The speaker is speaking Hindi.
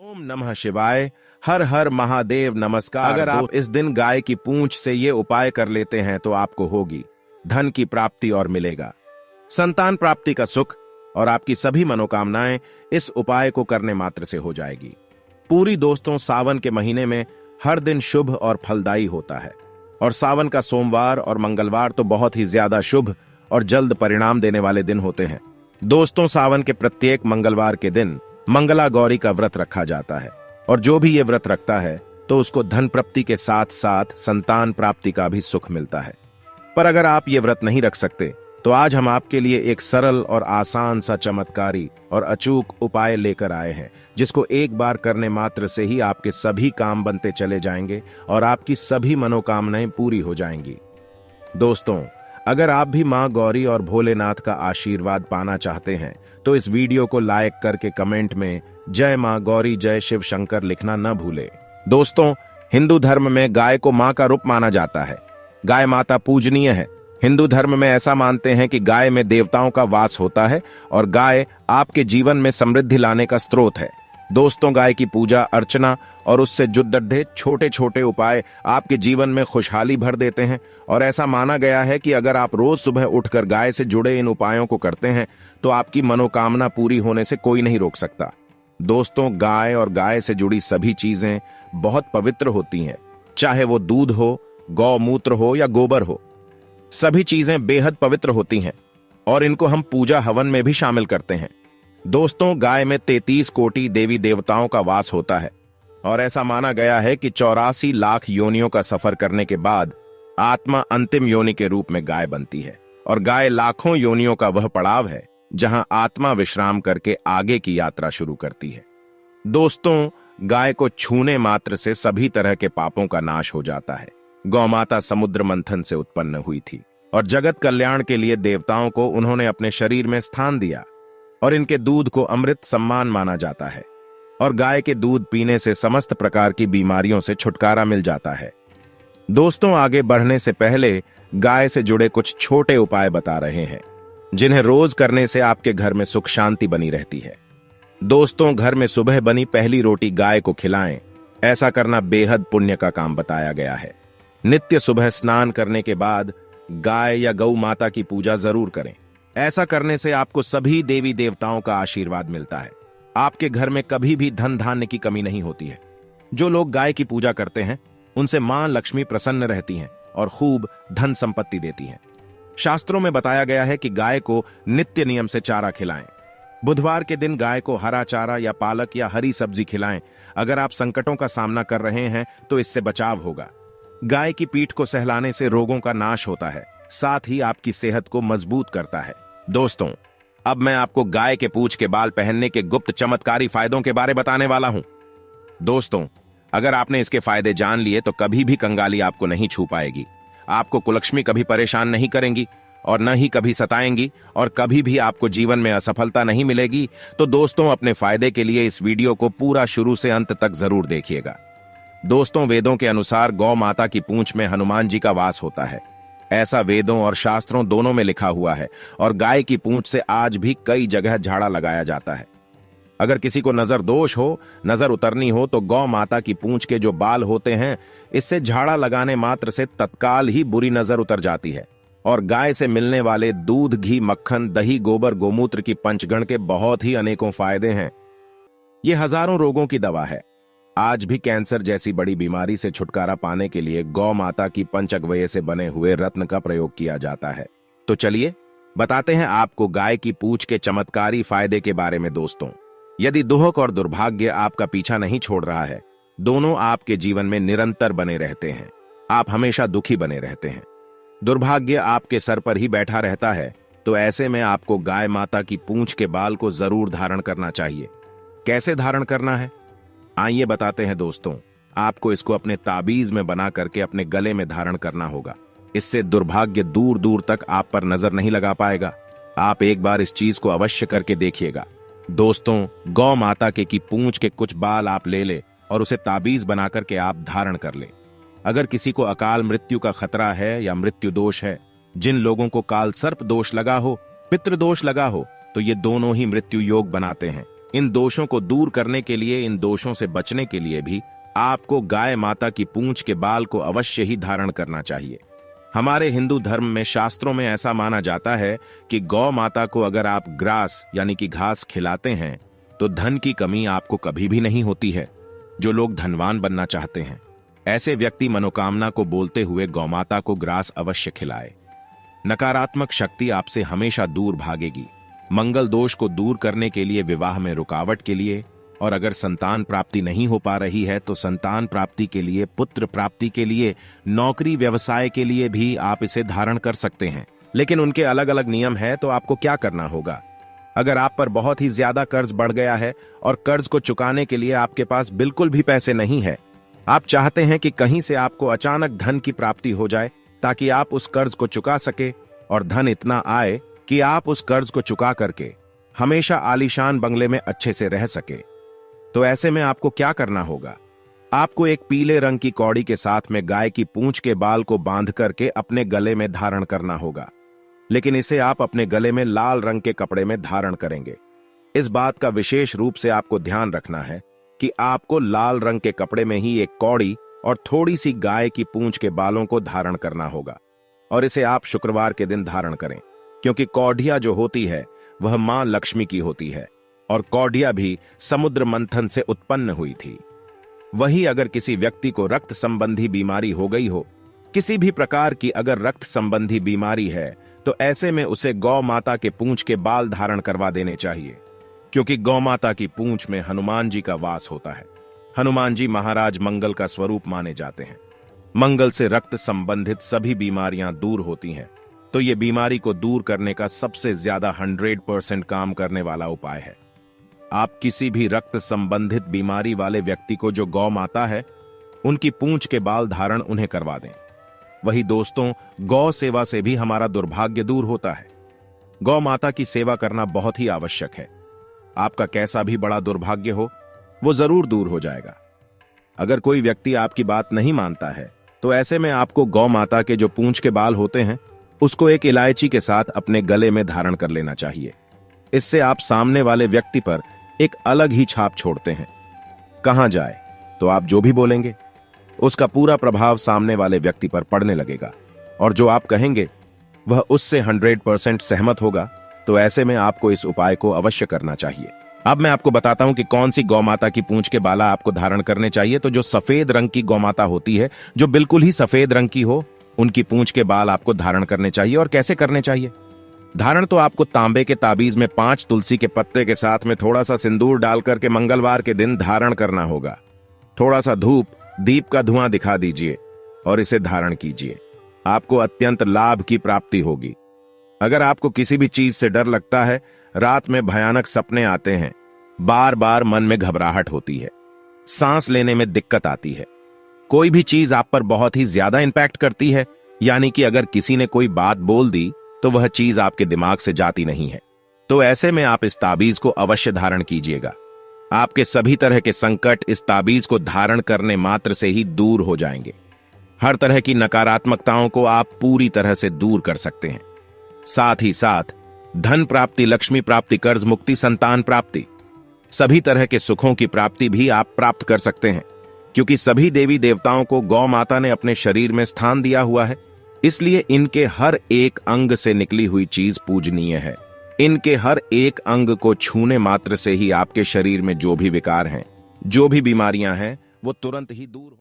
ओम नमः शिवाय। हर हर महादेव। नमस्कार। अगर आप इस दिन गाय की पूंछ से ये उपाय कर लेते हैं तो आपको होगी धन की प्राप्ति और मिलेगा संतान प्राप्ति का सुख, और आपकी सभी मनोकामनाएं इस उपाय को करने मात्र से हो जाएगी पूरी। दोस्तों, सावन के महीने में हर दिन शुभ और फलदायी होता है, और सावन का सोमवार और मंगलवार तो बहुत ही ज्यादा शुभ और जल्द परिणाम देने वाले दिन होते हैं। दोस्तों, सावन के प्रत्येक मंगलवार के दिन मंगला गौरी का व्रत रखा जाता है, और जो भी ये व्रत रखता है तो उसको धन प्राप्ति के साथ साथ संतान प्राप्ति का भी सुख मिलता है। पर अगर आप ये व्रत नहीं रख सकते तो आज हम आपके लिए एक सरल और आसान सा चमत्कारी और अचूक उपाय लेकर आए हैं, जिसको एक बार करने मात्र से ही आपके सभी काम बनते चले जाएंगे और आपकी सभी मनोकामनाएं पूरी हो जाएंगी। दोस्तों, अगर आप भी मां गौरी और भोलेनाथ का आशीर्वाद पाना चाहते हैं तो इस वीडियो को लाइक करके कमेंट में जय मां गौरी जय शिव शंकर लिखना न भूले। दोस्तों, हिंदू धर्म में गाय को मां का रूप माना जाता है। गाय माता पूजनीय है। हिंदू धर्म में ऐसा मानते हैं कि गाय में देवताओं का वास होता है और गाय आपके जीवन में समृद्धि लाने का स्रोत है। दोस्तों, गाय की पूजा अर्चना और उससे जुड़े छोटे छोटे उपाय आपके जीवन में खुशहाली भर देते हैं, और ऐसा माना गया है कि अगर आप रोज सुबह उठकर गाय से जुड़े इन उपायों को करते हैं तो आपकी मनोकामना पूरी होने से कोई नहीं रोक सकता। दोस्तों, गाय और गाय से जुड़ी सभी चीजें बहुत पवित्र होती हैं, चाहे वो दूध हो, गौमूत्र हो या गोबर हो। सभी चीजें बेहद पवित्र होती हैं और इनको हम पूजा हवन में भी शामिल करते हैं। दोस्तों, गाय में 33 कोटि देवी देवताओं का वास होता है, और ऐसा माना गया है कि 84 लाख योनियों का सफर करने के बाद आत्मा अंतिम योनि के रूप में गाय बनती है, और गाय लाखों योनियों का वह पड़ाव है जहां आत्मा विश्राम करके आगे की यात्रा शुरू करती है। दोस्तों, गाय को छूने मात्र से सभी तरह के पापों का नाश हो जाता है। गौमाता समुद्र मंथन से उत्पन्न हुई थी, और जगत कल्याण के लिए देवताओं को उन्होंने अपने शरीर में स्थान दिया, और इनके दूध को अमृत सम्मान माना जाता है, और गाय के दूध पीने से समस्त प्रकार की बीमारियों से छुटकारा मिल जाता है। दोस्तों, आगे बढ़ने से पहले गाय से जुड़े कुछ छोटे उपाय बता रहे हैं, जिन्हें रोज करने से आपके घर में सुख शांति बनी रहती है। दोस्तों, घर में सुबह बनी पहली रोटी गाय को खिलाएं। ऐसा करना बेहद पुण्य का काम बताया गया है। नित्य सुबह स्नान करने के बाद गाय या गौ माता की पूजा जरूर करें। ऐसा करने से आपको सभी देवी देवताओं का आशीर्वाद मिलता है। आपके घर में कभी भी धन धान्य की कमी नहीं होती है। जो लोग गाय की पूजा करते हैं उनसे मां लक्ष्मी प्रसन्न रहती हैं और खूब धन संपत्ति देती हैं। शास्त्रों में बताया गया है कि गाय को नित्य नियम से चारा खिलाएं। बुधवार के दिन गाय को हरा चारा या पालक या हरी सब्जी खिलाएं। अगर आप संकटों का सामना कर रहे हैं तो इससे बचाव होगा। गाय की पीठ को सहलाने से रोगों का नाश होता है, साथ ही आपकी सेहत को मजबूत करता है। दोस्तों, अब मैं आपको गाय के पूंछ के बाल पहनने के गुप्त चमत्कारी फायदों के बारे बताने वाला हूं। दोस्तों, अगर आपने इसके फायदे जान लिए तो कभी भी कंगाली आपको नहीं छू पाएगी। आपको कुलक्ष्मी कभी परेशान नहीं करेंगी और न ही कभी सताएंगी, और कभी भी आपको जीवन में असफलता नहीं मिलेगी। तो दोस्तों, अपने फायदे के लिए इस वीडियो को पूरा शुरू से अंत तक जरूर देखिएगा। दोस्तों, वेदों के अनुसार गौ माता की पूंछ में हनुमान जी का वास होता है। ऐसा वेदों और शास्त्रों दोनों में लिखा हुआ है, और गाय की पूंछ से आज भी कई जगह झाड़ा लगाया जाता है। अगर किसी को नजर दोष हो, नजर उतरनी हो, तो गौ माता की पूंछ के जो बाल होते हैं, इससे झाड़ा लगाने मात्र से तत्काल ही बुरी नजर उतर जाती है। और गाय से मिलने वाले दूध, घी, मक्खन, दही, गोबर, गोमूत्र की पंचगण के बहुत ही अनेकों फायदे हैं। ये हजारों रोगों की दवा है। आज भी कैंसर जैसी बड़ी बीमारी से छुटकारा पाने के लिए गौ माता की पंचगव्य से बने हुए रत्न का प्रयोग किया जाता है। तो चलिए बताते हैं आपको गाय की पूंछ के चमत्कारी फायदे के बारे में। दोस्तों, यदि दुख और दुर्भाग्य आपका पीछा नहीं छोड़ रहा है, दोनों आपके जीवन में निरंतर बने रहते हैं, आप हमेशा दुखी बने रहते हैं, दुर्भाग्य आपके सर पर ही बैठा रहता है, तो ऐसे में आपको गाय माता की पूंछ के बाल को जरूर धारण करना चाहिए। कैसे धारण करना है, आइए बताते हैं। दोस्तों, आपको इसको अपने ताबीज में बना करके अपने गले में धारण करना होगा। इससे दुर्भाग्य दूर दूर तक आप पर नजर नहीं लगा पाएगा। आप एक बार इस चीज को अवश्य करके देखिएगा। दोस्तों, गौ माता के की पूंछ के कुछ बाल आप ले ले और उसे ताबीज बना करके आप धारण कर ले। अगर किसी को अकाल मृत्यु का खतरा है या मृत्यु दोष है, जिन लोगों को काल सर्प दोष लगा हो, पितृ दोष लगा हो, तो ये दोनों ही मृत्यु योग बनाते हैं। इन दोषों को दूर करने के लिए, इन दोषों से बचने के लिए भी आपको गाय माता की पूंछ के बाल को अवश्य ही धारण करना चाहिए। हमारे हिंदू धर्म में, शास्त्रों में ऐसा माना जाता है कि गौ माता को अगर आप ग्रास यानी कि घास खिलाते हैं तो धन की कमी आपको कभी भी नहीं होती है। जो लोग धनवान बनना चाहते हैं, ऐसे व्यक्ति मनोकामना को बोलते हुए गौमाता को ग्रास अवश्य खिलाए। नकारात्मक शक्ति आपसे हमेशा दूर भागेगी। मंगल दोष को दूर करने के लिए, विवाह में रुकावट के लिए, और अगर संतान प्राप्ति नहीं हो पा रही है तो संतान प्राप्ति के लिए, पुत्र प्राप्ति के लिए, नौकरी व्यवसाय के लिए भी आप इसे धारण कर सकते हैं। लेकिन उनके अलग अलग नियम है। तो आपको क्या करना होगा? अगर आप पर बहुत ही ज्यादा कर्ज बढ़ गया है और कर्ज को चुकाने के लिए आपके पास बिल्कुल भी पैसे नहीं है, आप चाहते हैं कि कहीं से आपको अचानक धन की प्राप्ति हो जाए ताकि आप उस कर्ज को चुका सके और धन इतना आए कि आप उस कर्ज को चुका करके हमेशा आलीशान बंगले में अच्छे से रह सके, तो ऐसे में आपको क्या करना होगा? आपको एक पीले रंग की कौड़ी के साथ में गाय की पूंछ के बाल को बांध करके अपने गले में धारण करना होगा। लेकिन इसे आप अपने गले में लाल रंग के कपड़े में धारण करेंगे। इस बात का विशेष रूप से आपको ध्यान रखना है कि आपको लाल रंग के कपड़े में ही एक कौड़ी और थोड़ी सी गाय की पूंछ के बालों को धारण करना होगा। और इसे आप शुक्रवार के दिन धारण करें, क्योंकि कौडिया जो होती है वह मां लक्ष्मी की होती है और कौडिया भी समुद्र मंथन से उत्पन्न हुई थी। वही अगर किसी व्यक्ति को रक्त संबंधी बीमारी हो गई हो, किसी भी प्रकार की अगर रक्त संबंधी बीमारी है, तो ऐसे में उसे गौ माता के पूंछ के बाल धारण करवा देने चाहिए, क्योंकि गौ माता की पूंछ में हनुमान जी का वास होता है। हनुमान जी महाराज मंगल का स्वरूप माने जाते हैं। मंगल से रक्त संबंधित सभी बीमारियां दूर होती हैं। तो ये बीमारी को दूर करने का सबसे ज्यादा 100% काम करने वाला उपाय है। आप किसी भी रक्त संबंधित बीमारी वाले व्यक्ति को जो गौ माता है, उनकी पूंछ के बाल धारण उन्हें करवा दें। वही दोस्तों, गौ सेवा से भी हमारा दुर्भाग्य दूर होता है। गौ माता की सेवा करना बहुत ही आवश्यक है। आपका कैसा भी बड़ा दुर्भाग्य हो, वो जरूर दूर हो जाएगा। अगर कोई व्यक्ति आपकी बात नहीं मानता है, तो ऐसे में आपको गौ माता के जो पूंछ के बाल होते हैं, उसको एक इलायची के साथ अपने गले में धारण कर लेना चाहिए। इससे आप सामने वाले व्यक्ति पर एक अलग ही छाप छोड़ते हैं। कहां जाए तो आप जो भी बोलेंगे, उसका पूरा प्रभाव सामने वाले व्यक्ति पर पड़ने लगेगा, और जो आप कहेंगे वह उससे 100% सहमत होगा। तो ऐसे में आपको इस उपाय को अवश्य करना चाहिए। अब मैं आपको बताता हूं कि कौन सी गौमाता की पूंछ के बाला आपको धारण करने चाहिए। तो जो सफेद रंग की गौमाता होती है, जो बिल्कुल ही सफेद रंग की हो, उनकी पूंछ के बाल आपको धारण करने चाहिए। और कैसे करने चाहिए? धारण तो आपको तांबे के ताबीज में 5 तुलसी के पत्ते के साथ में थोड़ा सा सिंदूर डाल करके मंगलवार के दिन धारण करना होगा। थोड़ा सा धूप, दीप का धुआं दिखा दीजिए और इसे धारण कीजिए। आपको अत्यंत लाभ की प्राप्ति होगी। अगर आपको किसी भी चीज से डर लगता है, रात में भयानक सपने आते हैं, बार बार मन में घबराहट होती है, सांस लेने में दिक्कत आती है, कोई भी चीज आप पर बहुत ही ज्यादा इंपैक्ट करती है, यानी कि अगर किसी ने कोई बात बोल दी तो वह चीज आपके दिमाग से जाती नहीं है, तो ऐसे में आप इस ताबीज को अवश्य धारण कीजिएगा। आपके सभी तरह के संकट इस ताबीज को धारण करने मात्र से ही दूर हो जाएंगे। हर तरह की नकारात्मकताओं को आप पूरी तरह से दूर कर सकते हैं। साथ ही साथ धन प्राप्ति, लक्ष्मी प्राप्ति, कर्ज मुक्ति, संतान प्राप्ति, सभी तरह के सुखों की प्राप्ति भी आप प्राप्त कर सकते हैं, क्योंकि सभी देवी देवताओं को गौ माता ने अपने शरीर में स्थान दिया हुआ है। इसलिए इनके हर एक अंग से निकली हुई चीज पूजनीय है। इनके हर एक अंग को छूने मात्र से ही आपके शरीर में जो भी विकार हैं, जो भी बीमारियां हैं, वो तुरंत ही दूर